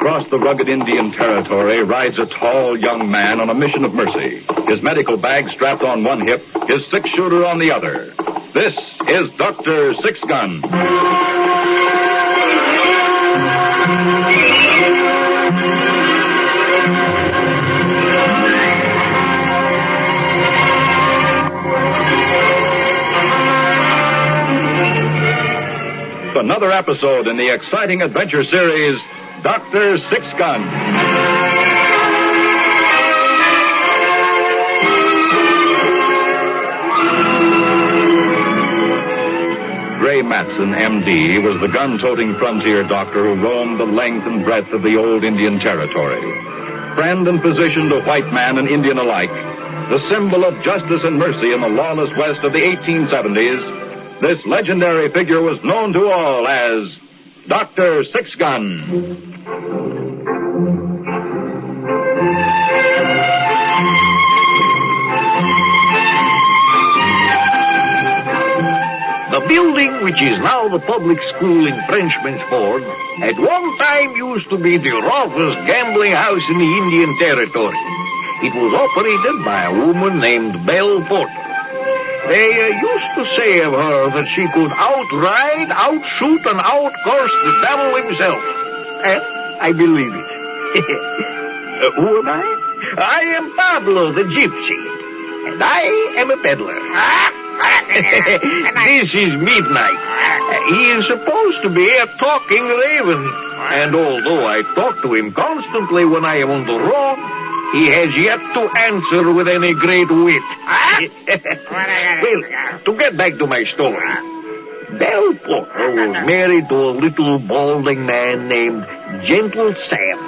Across the rugged Indian territory rides a tall young man on a mission of mercy. His medical bag strapped on one hip, his six-shooter on the other. This is Dr. Sixgun. Another episode in the exciting adventure series, Dr. Sixgun. Gray Matson, M.D., was the gun-toting frontier doctor who roamed the length and breadth of the old Indian territory. Friend and physician to white man and Indian alike, the symbol of justice and mercy in the lawless West of the 1870s, this legendary figure was known to all as Dr. Sixgun. The building, which is now the public school in Frenchman's Ford, at one time used to be the roughest gambling house in the Indian Territory. It was operated by a woman named Belle Porter. They used to say of her that she could outride, outshoot, and outcourse the devil himself. And I believe it. Who am I? I am Pablo the Gypsy, and I am a peddler. This is Midnight. He is supposed to be a talking raven, and although I talk to him constantly when I am on the road, he has yet to answer with any great wit. Well, to get back to my story, Belle Porter was married to a little balding man named Gentle Sam.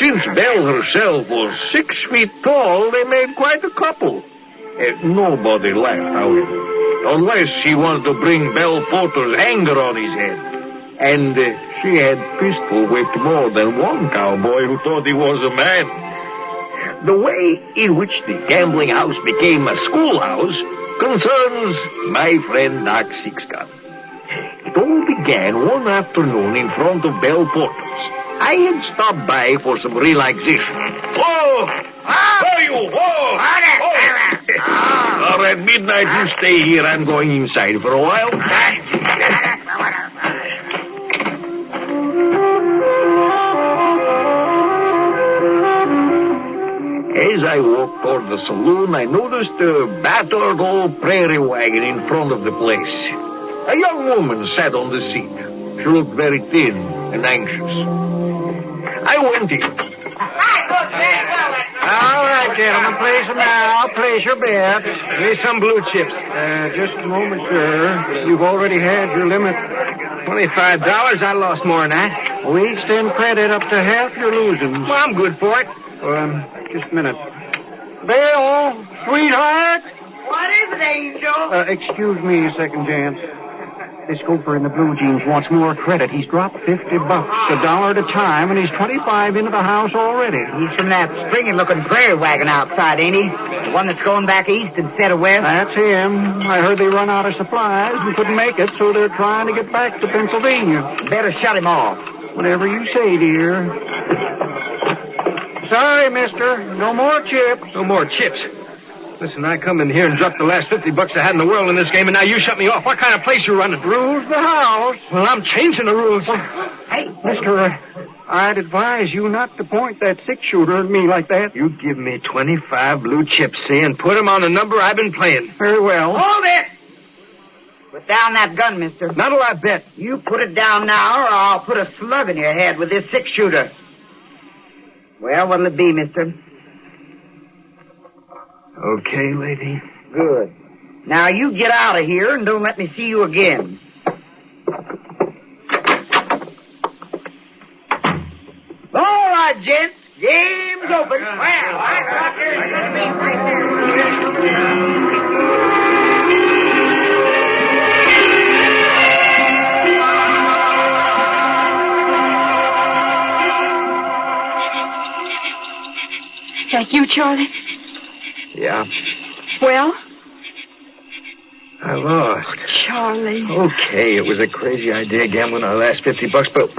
Since Belle herself was 6 feet tall, they made quite a couple. Nobody laughed, however, unless he wanted to bring Belle Porter's anger on his head. And she had pistol-whipped more than one cowboy who thought he was a man. The way in which the gambling house became a schoolhouse concerns my friend Doc Sixgun. It all began one afternoon in front of Belle Porter's. I had stopped by for some relaxation. Whoa! Whoa, you! Whoa! All right, Midnight, you stay here. I'm going inside for a while. As I walked toward the saloon, I noticed a battered old prairie wagon in front of the place. A young woman sat on the seat. She looked very thin and anxious. I went in. All right, gentlemen, place them now. Place your bets. Here's some blue chips. Just a moment, sir. You've already had your limit. $25. I lost more than that. We extend credit up to half your losing. Well, I'm good for it. Just a minute. Bill, sweetheart. What is it, Angel? Excuse me a second, Jan. This gopher in the blue jeans wants more credit. He's dropped $50, $1 at a time, and he's 25 into the house already. He's from that stringy-looking prairie wagon outside, ain't he? The one that's going back east instead of west? That's him. I heard they run out of supplies and couldn't make it, so they're trying to get back to Pennsylvania. Better shut him off. Whatever you say, dear. Sorry, mister. No more chips. No more chips. Listen, I come in here and dropped the last $50 I had in the world in this game, and now you shut me off. What kind of place you running? Rules the house. Well, I'm changing the rules. Hey, mister, I'd advise you not to point that six-shooter at me like that. You give me 25 blue chips, see, and put them on the number I've been playing. Very well. Hold it! Put down that gun, mister. Not'll I bet. You put it down now, or I'll put a slug in your head with this six-shooter. Well, what'll it be, mister? Okay, lady. Good. Now, you get out of here and don't let me see you again. All right, gents. Game's open. That you, Charlie? Yeah. Well? I lost. Charlie. Okay, it was a crazy idea gambling our last $50, but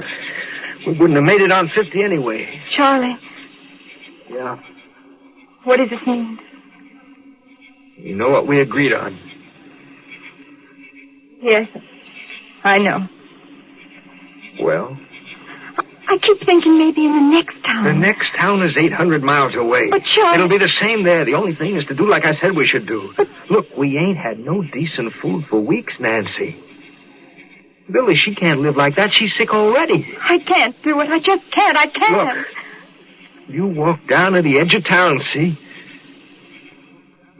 We wouldn't have made it on 50 anyway. Charlie, Yeah. what does this mean? You know what we agreed on. Yes, I know. Well, I keep thinking maybe in the next town. the next town is 800 miles away. But, Charlie... It'll be the same there. The only thing is to do like I said we should do. Look, we ain't had no decent food for weeks, Nancy. Lily, she can't live like that. She's sick already. I can't do it. I just can't. I can't. Look, you walk down to the edge of town, see?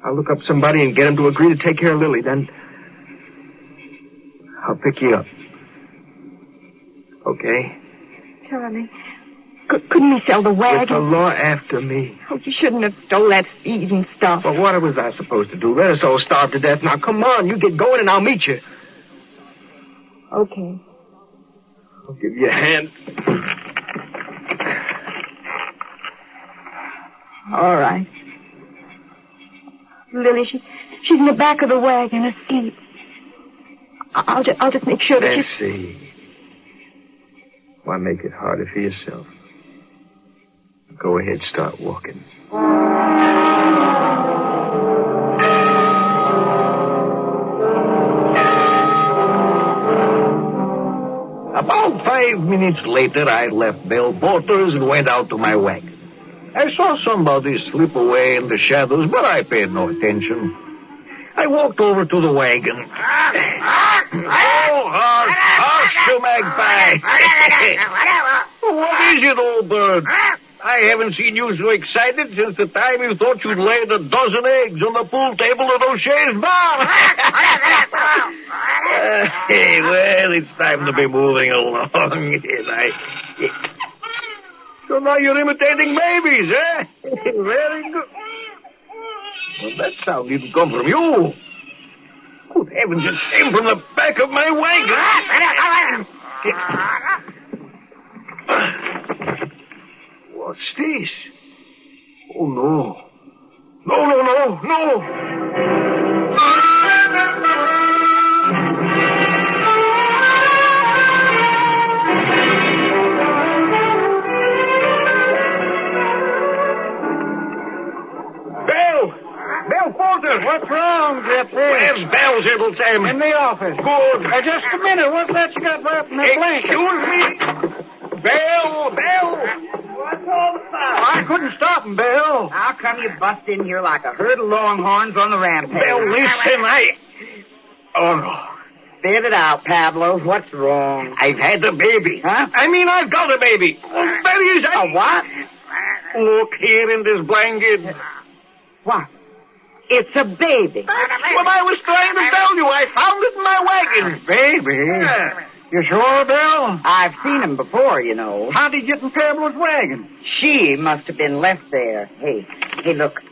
I'll look up somebody and get him to agree to take care of Lily. Then I'll pick you up. Okay? Charlie, couldn't we sell the With wagon? the law after me. Oh, you shouldn't have stole that feed and stuff. But what was I supposed to do? Let us all starve to death. Now, come on. You get going and I'll meet you. Okay. I'll give you a hand. All right. Lily, she's in the back of the wagon asleep. I'll just make sure that Let's see. Why make it harder for yourself? Go ahead, start walking. About 5 minutes later, I left Belle Porter's and went out to my wagon. I saw somebody slip away in the shadows, but I paid no attention. I walked over to the wagon. Oh, hush, you magpie. What is it, old bird? I haven't seen you so excited since the time you thought you'd laid a dozen eggs on the pool table at O'Shea's bar. Hey, well, it's time to be moving along. So now you're imitating babies, eh? Very good. Well, that sound didn't come from you. Good heavens, it came from the back of my wagon. What's this? Oh, no. No. Belle Porter! What's wrong, Gypsy? Where's Belle, Gentleman? In the office. Good. Just a minute. What's that you got wrapped in that blanket? Excuse me? Belle! What's all the fuss? I couldn't stop him, Bill. How come you bust in here like a herd of longhorns on the rampage? Belle, listen, Oh, no. Spit it out, Pablo. What's wrong? I've had a baby. Huh? I mean, I've got a baby. Oh, that is... A what? Look here in this blanket. What? It's a baby. That's what I was trying to tell you. I found it in my wagon. Baby? Yeah. You sure, Bill? I've seen him before, you know. How'd he get in Pablo's wagon? She must have been left there. Hey, look.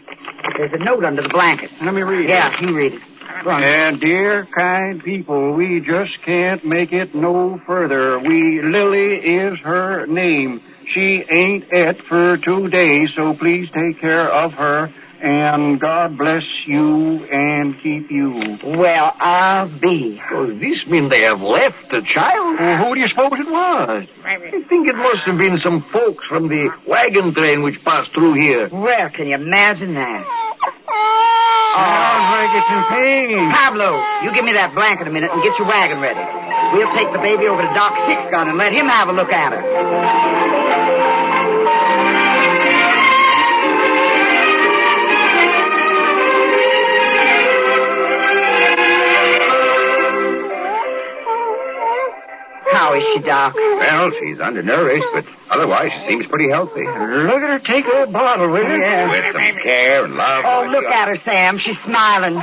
There's a note under the blanket. Let me read it. Yeah, you read it. And dear, kind people, we just can't make it no further. Lily is her name. She ain't et for 2 days, so please take care of her. And God bless you and keep you. Well, I'll be. Does this mean they have left the child? Well, who do you suppose it was? I think it must have been some folks from the wagon train which passed through here. Well, can you imagine that? Sounds like it's in pain. Pablo, you give me that blanket a minute and get your wagon ready. We'll take the baby over to Doc Sixgun and let him have a look at her. How is she, Doc? Well, she's undernourished, but otherwise she seems pretty healthy. Look at her take that bottle with her. Yeah. With some care and love. Oh, look at her, Sam. She's smiling.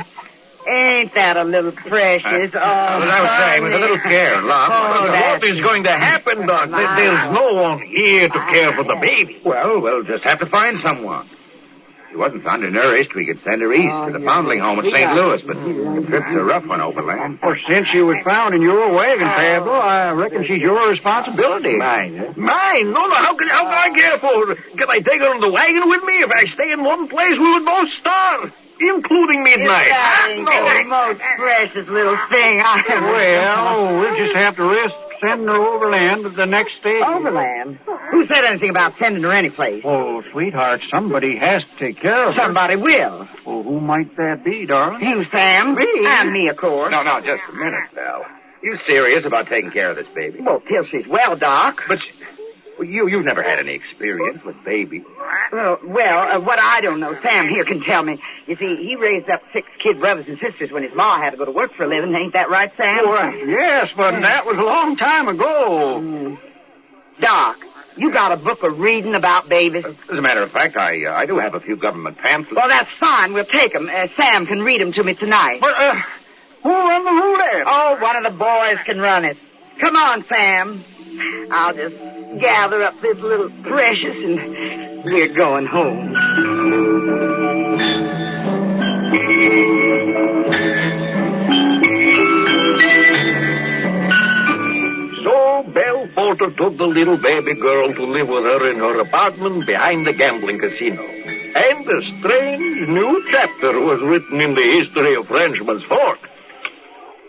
Ain't that a little precious? Oh, As I was saying, with a little care and love. Oh, What is going to happen, Doc? There's no one here to care for the baby. Well, we'll just have to find someone. If she wasn't undernourished, we could send her east to the foundling home at St. Louis, but the trip's a rough one overland. Well, since she was found in your wagon, Pablo, I reckon she's your responsibility. Mine. Mine? No, how can I care for her? Can I take her on the wagon with me? If I stay in one place, we would both starve, including midnight. That ain't the most precious little thing I ever... Well, we'll just have to risk sending her overland the next day. Overland? Who said anything about sending her anyplace? Oh, sweetheart, somebody has to take care of her. Somebody will. Well, who might that be, darling? You, Sam. Me? And me, of course. No, just a minute, Belle. You serious about taking care of this baby? Well, till she's well, Doc. But you've never had any experience with babies. What I don't know, Sam here can tell me. You see, he raised up 6 kid brothers and sisters when his ma had to go to work for a living. Ain't that right, Sam? Yes, but that was a long time ago. Doc, you got a book of reading about babies? As a matter of fact, I do have a few government pamphlets. Well, that's fine. We'll take them. Sam can read them to me tonight. But, who run the roulette? Oh, one of the boys can run it. Come on, Sam. I'll just gather up this little precious and we're going home. So Belle Porter took the little baby girl to live with her in her apartment behind the gambling casino. And a strange new chapter was written in the history of Frenchman's Fork.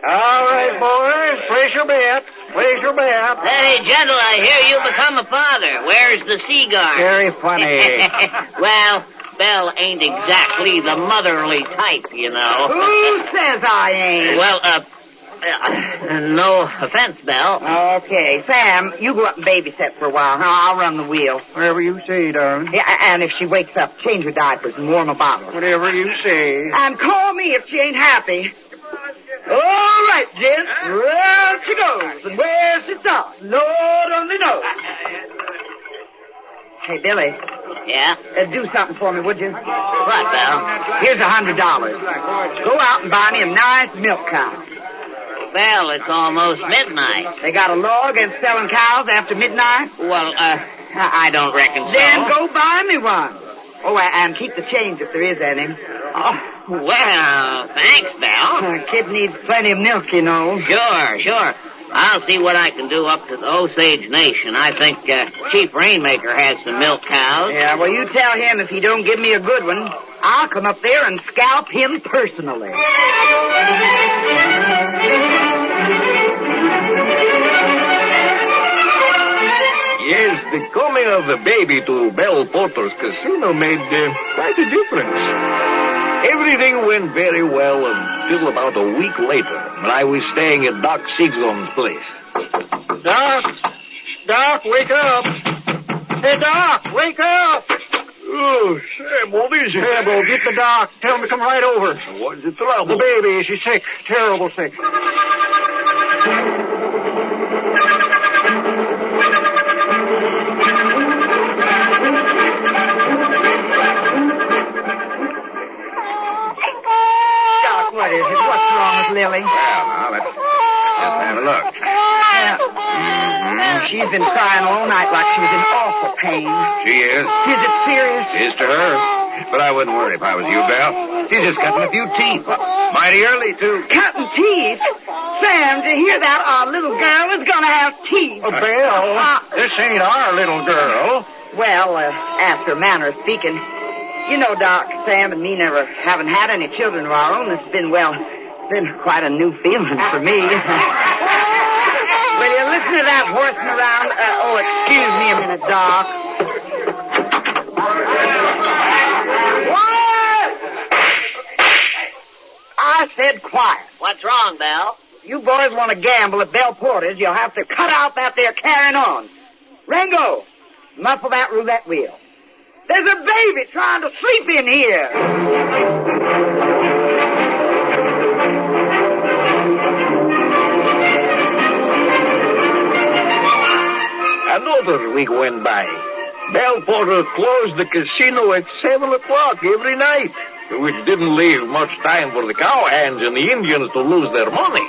All right, boys, place your bet. Place your bet. Hey, gentle, I hear you become a father. Where's the cigar? Very funny. Well, Belle ain't exactly the motherly type, you know. Who says I ain't? Well, no offense, Belle. Okay, Sam, you go up and babysit for a while. I'll run the wheel. Whatever you say, darling. Yeah, and if she wakes up, change her diapers and warm a bottle. Whatever you say. And call me if she ain't happy. All right, gents. Where she goes and where she stops, Lord only knows. Hey, Billy. Yeah? Do something for me, would you? What, Belle? Here's $100. Go out and buy me a nice milk cow. Well, it's almost midnight. They got a law against selling cows after midnight? Well, I don't reckon so. Then go buy me one. Oh, and keep the change if there is any. Oh, well, thanks, Belle. Kid needs plenty of milk, you know. Sure. I'll see what I can do up to the Osage Nation. I think Chief Rainmaker has some milk cows. Yeah, well, you tell him if he don't give me a good one, I'll come up there and scalp him personally. Yes, the coming of the baby to Belle Porter's casino made quite a difference. Everything went very well until about a week later, when I was staying at Doc Sixgun's place. Doc, wake up. Hey, Doc, wake up. Oh, Sam, what is it? Well, get the doc. Tell him to come right over. What's the trouble? The baby, she's sick. Terrible sick. Doc, what is it? What's wrong with Lily? Well, now, let's just have a look. She's been crying all night like she was in awful pain. She is. Is it serious? Is to her. But I wouldn't worry if I was you, Belle. She's just cutting a few teeth. Mighty early, too. Cutting teeth? Sam, to hear that our little girl is going to have teeth. Belle, this ain't our little girl. Well, after a manner of speaking. You know, Doc, Sam and me never haven't had any children of our own. It's been quite a new feeling for me. Will you listen to that horsing around? Excuse me a minute, Doc. Quiet! I said quiet. What's wrong, Belle? You boys want to gamble at Belle Porter's, you'll have to cut out that there carrying on. Rango, muffle that roulette wheel. There's a baby trying to sleep in here. Another week went by. Belle Porter closed the casino at 7 o'clock every night, which didn't leave much time for the cowhands and the Indians to lose their money.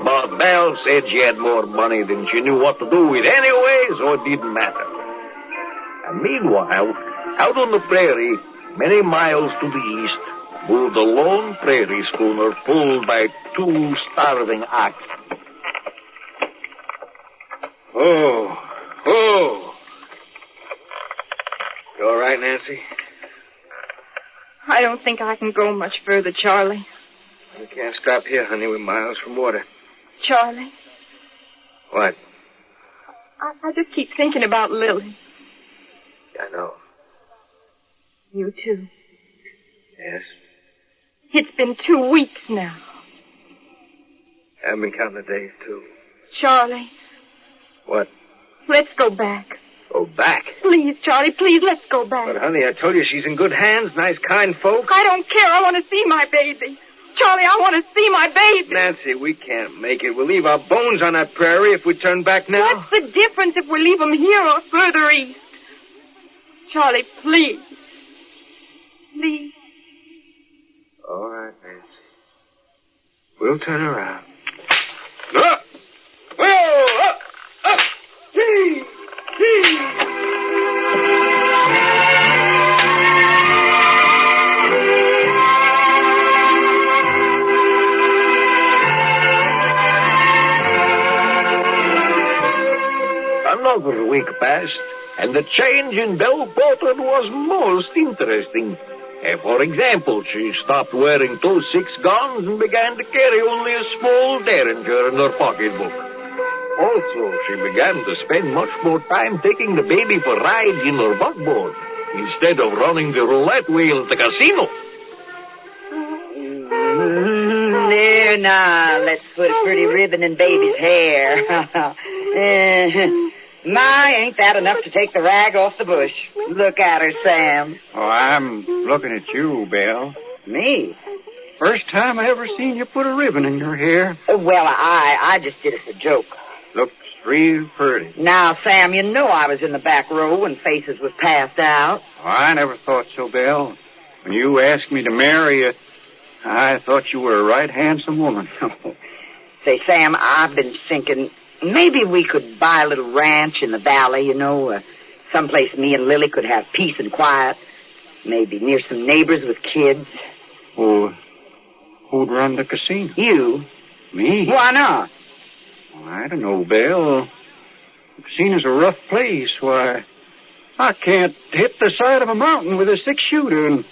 But Belle said she had more money than she knew what to do with anyway, so it didn't matter. And meanwhile, out on the prairie, many miles to the east, moved a lone prairie schooner pulled by 2 starving oxen. Oh. You all right, Nancy? I don't think I can go much further, Charlie. We can't stop here, honey. We're miles from water. Charlie? What? I just keep thinking about Lily. I know. You too. Yes. It's been 2 weeks now. I've been counting the days, too. Charlie, What? let's go back. Go back? Please, Charlie, please, let's go back. But, honey, I told you she's in good hands. Nice, kind folk. I don't care. I want to see my baby. Charlie, I want to see my baby. Nancy, we can't make it. We'll leave our bones on that prairie if we turn back now. What's the difference if we leave them here or further east? Charlie, please. Please. All right, Nancy. We'll turn around. Look! Whoa! Up! Up! Gee! Gee! Another week passed, and the change in Belle Porter was most interesting. For example, she stopped wearing 2 Sixguns and began to carry only a small Derringer in her pocketbook. Also, she began to spend much more time taking the baby for rides in her buckboard instead of running the roulette wheel at the casino. There now, let's put a pretty ribbon in baby's hair. My, ain't that enough to take the rag off the bush? Look at her, Sam. Oh, I'm looking at you, Belle. Me? First time I ever seen you put a ribbon in your hair. Well, I just did it for a joke. Looks real pretty. Now, Sam, you know I was in the back row when Faces was passed out. Oh, I never thought so, Belle. When you asked me to marry you, I thought you were a right handsome woman. Say, Sam, I've been thinking maybe we could buy a little ranch in the valley, someplace me and Lily could have peace and quiet. Maybe near some neighbors with kids. Well, who'd run the casino? You. Me? Why not? Well, I don't know, Belle. The casino's a rough place. Why, I can't hit the side of a mountain with a 6-shooter, and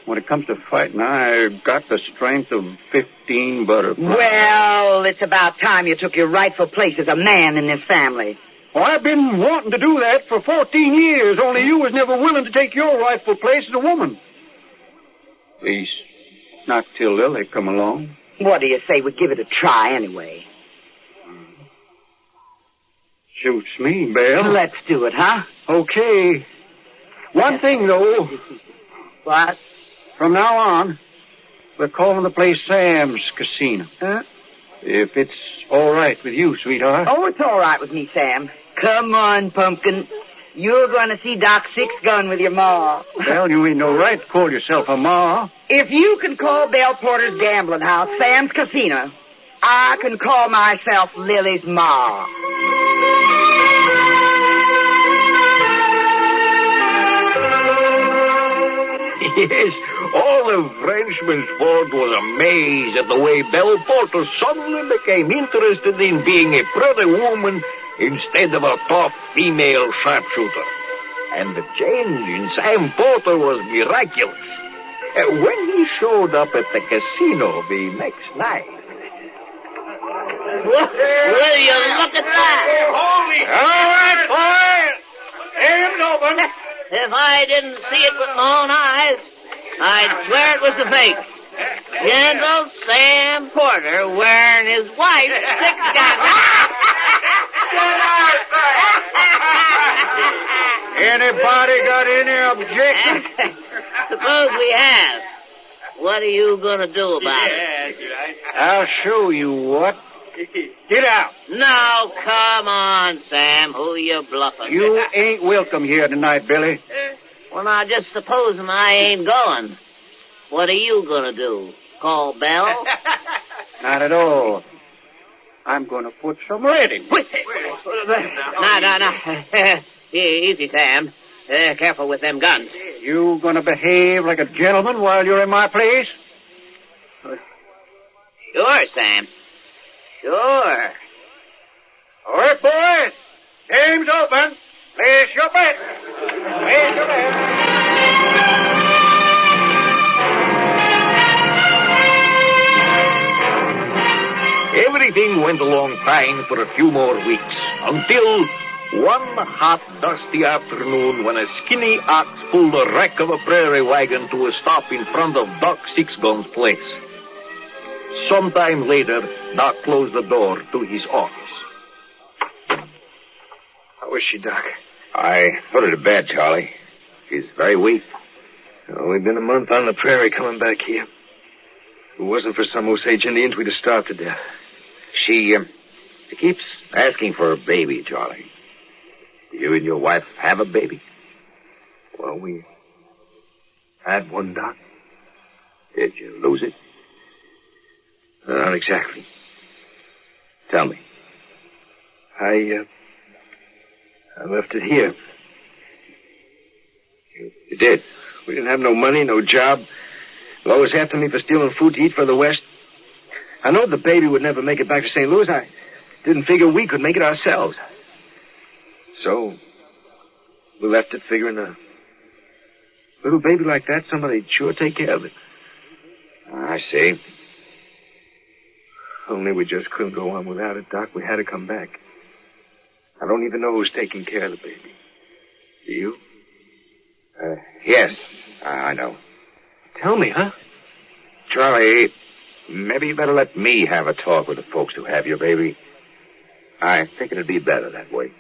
when it comes to fighting, I've got the strength of 15 butterflies. Well, it's about time you took your rightful place as a man in this family. Well, I've been wanting to do that for 14 years, only you was never willing to take your rightful place as a woman. At least, not till Lily come along. What do you say we give it a try anyway? Suits me, Belle. Let's do it, huh? Okay. One thing, though. What? From now on, we're calling the place Sam's Casino. Huh? If it's all right with you, sweetheart. Oh, it's all right with me, Sam. Come on, Pumpkin. You're going to see Doc Sixgun with your ma. Well, you ain't no right to call yourself a ma. If you can call Belle Porter's gambling house Sam's Casino, I can call myself Lily's ma. Yes, all of Frenchman's Fort was amazed at the way Belle Porter suddenly became interested in being a pretty woman instead of a tough female sharpshooter. And the change in Sam Porter was miraculous. When he showed up at the casino the next night... Will you look at that? All right, boys! Aim's open! If I didn't see it with my own eyes, I'd swear it was a fake. Gentle Sam Porter wearing his wife's 6-gun. Anybody got any objection? Suppose we have. What are you going to do about it? I'll show you what. Get out. No, come on, Sam. Who you bluffing? You ain't welcome here tonight, Billy. Well, now, just supposing I ain't going. What are you going to do? Call Belle? Not at all. I'm going to put some red in. No. Easy, Sam. Careful with them guns. You going to behave like a gentleman while you're in my place? Sure, Sam. Sure. All right, boys. Game's open. Place your bet. Place your bet. Everything went along fine for a few more weeks, until one hot, dusty afternoon when a skinny ox pulled the wreck of a prairie wagon to a stop in front of Doc Sixgun's place. Sometime later, Doc closed the door to his office. How is she, Doc? I put her to bed, Charlie. She's very weak. Oh, we've been a month on the prairie coming back here. If it wasn't for some Osage Indians, we'd have starved to death. She keeps asking for a baby, Charlie. Do you and your wife have a baby? Well, we had one, Doc. Did you lose it? Not exactly. Tell me. I left it here. You did? We didn't have no money, no job. Lois after me for stealing food to eat for the West. I know the baby would never make it back to St. Louis. I didn't figure we could make it ourselves. So, we left it figuring a little baby like that, somebody'd sure take care of it. I see. Only we just couldn't go on without it, Doc. We had to come back. I don't even know who's taking care of the baby. Do you? Yes, I know. Tell me, huh? Charlie, maybe you better let me have a talk with the folks who have your baby. I think it'd be better that way.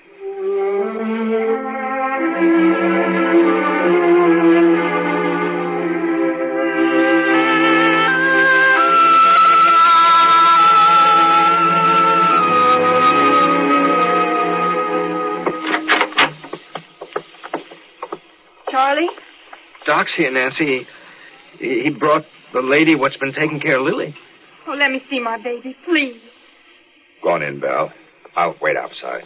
Charlie? Doc's here, Nancy. He brought the lady what's been taking care of Lily. Oh, let me see my baby, please. Go on in, Belle. I'll wait outside.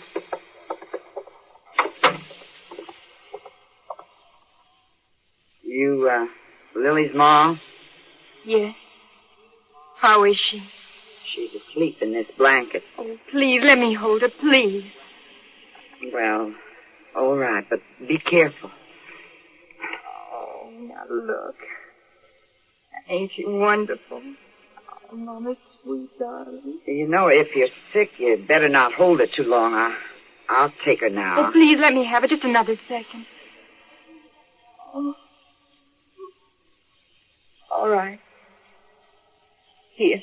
You, Lily's mom? Yes. How is she? She's asleep in this blanket. Oh, please, let me hold her, please. Well, all right, but be careful. Oh, now look. Ain't she wonderful? Oh, Mama's sweet darling. You know, if you're sick, you'd better not hold her too long. I'll take her now. Oh, please, let me have it just another second. Oh. All right. Here.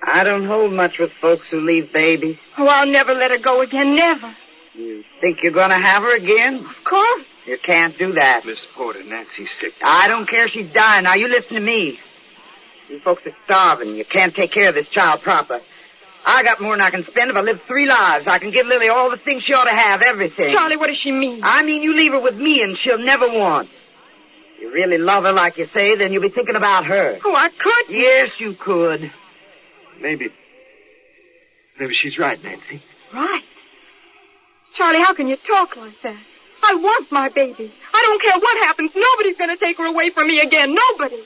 I don't hold much with folks who leave babies. Oh, I'll never let her go again, never. You think you're going to have her again? Of course. You can't do that. Miss Porter, Nancy's sick. I don't care if she's dying. Now, you listen to me. You folks are starving. You can't take care of this child proper. I got more than I can spend if I live 3 lives. I can give Lily all the things she ought to have, everything. Charlie, what does she mean? I mean, you leave her with me and she'll never want. If you really love her like you say, then you'll be thinking about her. Oh, I could. Yes, you could. Maybe she's right, Nancy. Right. Charlie, how can you talk like that? I want my baby. I don't care what happens. Nobody's going to take her away from me again. Nobody.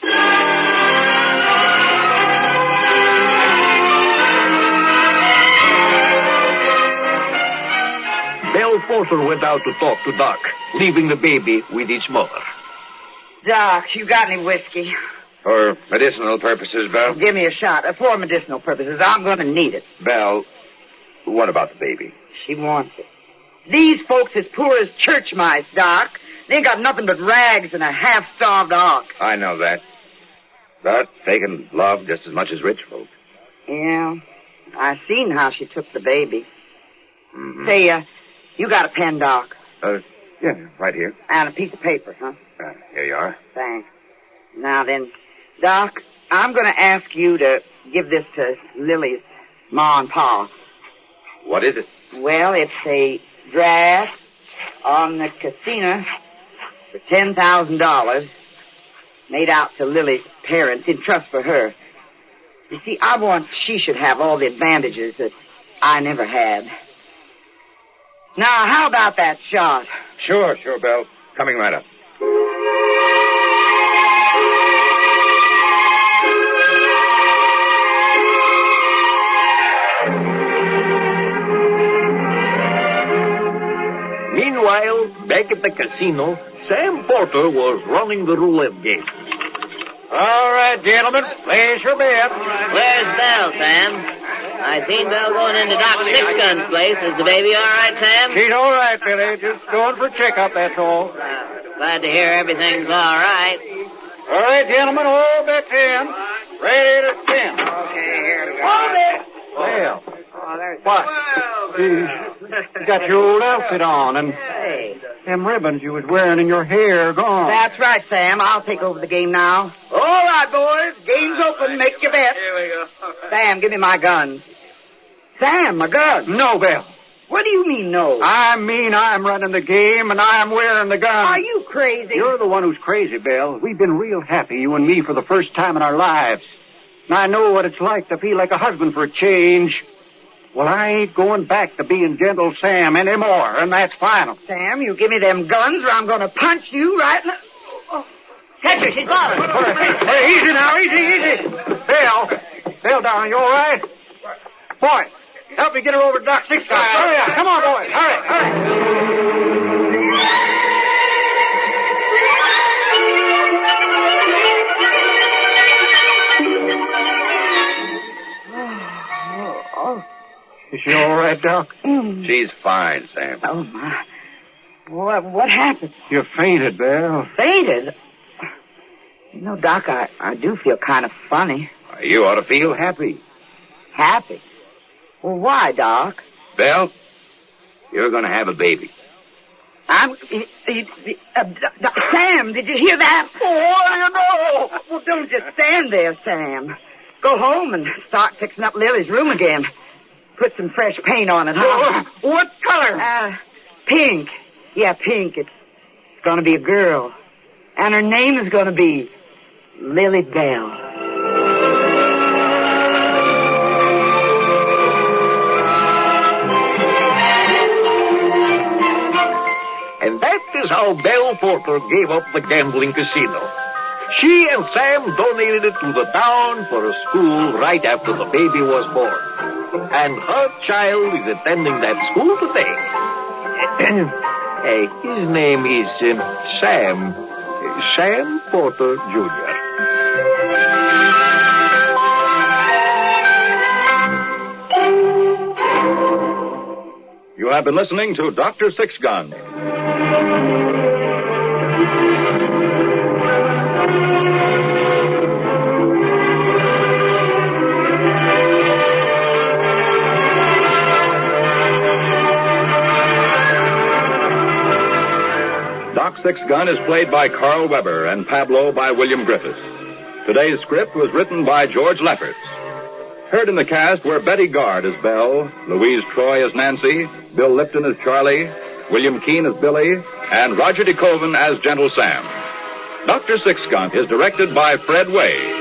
Belle Porter went out to talk to Doc, leaving the baby with its mother. Doc, you got any whiskey? For medicinal purposes, Belle? Give me a shot. For medicinal purposes. I'm going to need it. Belle, what about the baby? She wants it. These folks as poor as church mice, Doc. They ain't got nothing but rags and a half-starved ox. I know that. But they can love just as much as rich folks. Yeah, I seen how she took the baby. Mm-hmm. Say, you got a pen, Doc? Yeah, right here. And a piece of paper, huh? Here you are. Thanks. Now then, Doc, I'm going to ask you to give this to Lily's ma and pa. What is it? Well, it's a draft on the casino for $10,000 made out to Lily's parents in trust for her. You see, I want she should have all the advantages that I never had. Now, how about that shot? Sure, Belle. Coming right up. Meanwhile, back at the casino, Sam Porter was running the roulette game. All right, gentlemen. Place your bet. Where's Belle, Sam? I seen Belle going into Doc Sixgun's place. Is the baby all right, Sam? She's all right, Billy. Just going for a checkup, that's all. Glad to hear everything's all right. All right, gentlemen, all bets in. Ready to spin. Okay, here we go. Hold it! Well, Oh, there's... what? You got your old outfit on, and Hey. them ribbons you was wearing in your hair gone. That's right, Sam. I'll take over the game now. All right, boys. Game's open. Make your bet. Here we go. Sam, give me my gun. Sam, my gun. No, Belle. What do you mean, no? I mean I'm running the game, and I'm wearing the gun. Are you crazy? You're the one who's crazy, Belle. We've been real happy, you and me, for the first time in our lives. And I know what it's like to feel like a husband for a change. Well, I ain't going back to being Gentle Sam anymore, and that's final. Sam, you give me them guns or I'm going to punch you right now. Catch her, she's falling. Hey, easy now, easy. Belle, darling, you all right? Boy, help me get her over to Doc Sixgun. Hurry up. Come on, boys. Hurry. Is she all right, Doc? She's fine, Sam. Oh, my. What happened? You fainted, Belle. Fainted? You know, Doc, I do feel kind of funny. You ought to feel happy. Happy. Well, why, Doc? Belle, you're going to have a baby. Sam, did you hear that? Oh, you know. Well, don't just stand there, Sam. Go home and start fixing up Lily's room again. Put some fresh paint on it, huh? What color? Pink. Yeah, pink. It's going to be a girl. And her name is going to be Lillie Belle. And that is how Belle Porter gave up the gambling casino. She and Sam donated it to the town for a school right after the baby was born. And her child is attending that school today. His name is Sam Porter Jr. You have been listening to Dr. Sixgun. Doc Sixgun is played by Carl Weber and Pablo by William Griffiths. Today's script was written by George Lefferts. Heard in the cast were Betty Gard as Belle, Louise Troy as Nancy, Bill Lipton as Charlie, William Keane as Billy, and Roger DeCoven as Gentle Sam. Dr. Sixgun is directed by Fred Way.